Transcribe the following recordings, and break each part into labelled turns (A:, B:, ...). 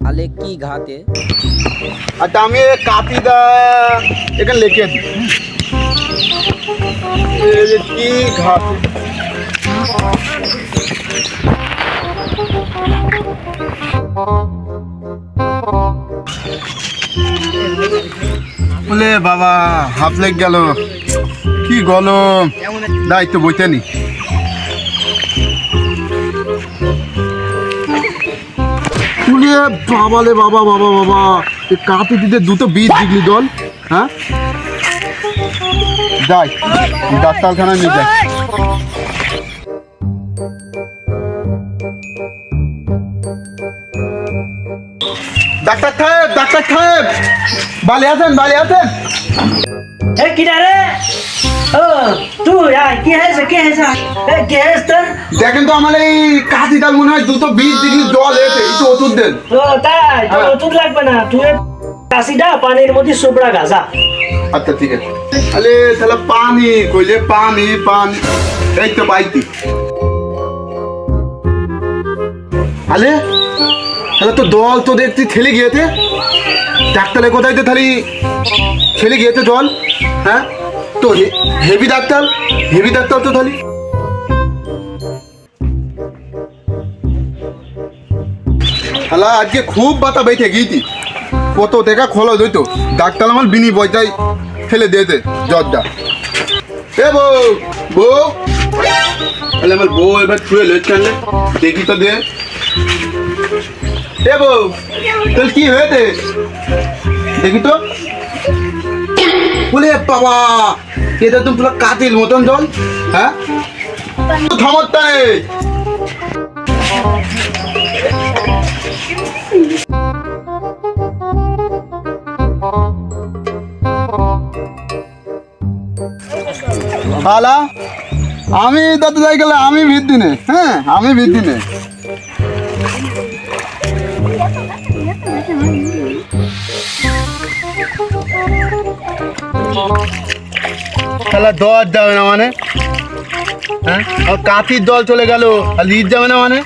A: আলে কি ঘাতে?
B: আচ্ছা আমি কাতিদা এখানে লিখে দিই। কি ঘাতে বলে বাবা হাত লেগ গেল, কি গলম, দায়িত্ব বইতে নি। বাবা লে বাবা বাবা বাবা, কাঁপি দিতে দুটো বীজ দিগলি দল। হ্যাঁ যাই ডাক্তারখানায় নিয়ে যাই। ডাক্তার সাহেব, ডাক্তার সাহেব, বালি আছেন, বালি আছেন?
C: এ কি রে? ও তুই কি হয়েছে, কি হয়েছে? কি হয়েছে?
B: দেখেন তো আমার এই কাঁচিটার মনে হয় দুটো বীজ দিগলি জল এসে একটু ওষুধ দেন।
C: ও তাই, তোর ওষুধ লাগবে না, তুই কাশিটা পানির মধ্যে সুপড়া গাছা।
B: আচ্ছা ঠিক আছে। আরে তাহলে পানি কইলে পানি পানি, এই তো বাইতি। আলে তাহলে তো দল তো দেখছি ঠেলে গিয়েছে, ডাক্তারে কোথায় তো তাহলে ঠেলে গিয়েছে জল। হ্যাঁ তো হেভি ডাক্তার, হেভি ডাক্তার তো তাহলে। শালা আজকে খুব বাতা বেঁচে গিয়েছি, কত টাকা খরচ হইতো, ডাক্তার আমার বিনি পয়সায় ফেলে দিয়েছে জ্বরটা। এ বউ, বউ, তাহলে আমার বউ এবার ছুঁয়ে লেট আনলে দেখি তো দে। এ বউ, তাহলে কি হয়েছে দেখি তো। বলে বাবা এটা তো পুরো কাতিল মতন জল। হ্যাঁ ক্ষমতা নেই। শালা আমি তাতে যাই গেলে আমি ভিত্তি নে, হ্যাঁ আমি ভিত্তি নে। শালা দর যাবে না মানে, হ্যাঁ কাঁথির দল চলে গেল আর লিড যাবে না মানে।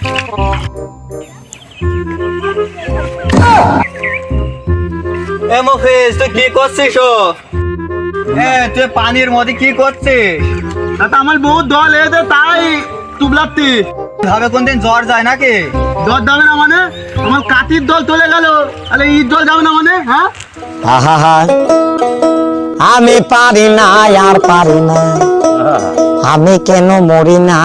D: এ মুকেশ, তুই কি করছিস? তুই পানির মধ্যে কি করছিস?
B: আমার বউ দল এতে তাই তুবলাতি
D: ভাবে কোনদিন জ্বর যায় নাকি?
B: দল যাবে না মানে, আমার কাতির দল চলে গেল, তাহলে ঈদ দল যাবে না মানে। হ্যাঁ
E: আহা, আমি পারি না আর পারি না, আমি কেন মরি না।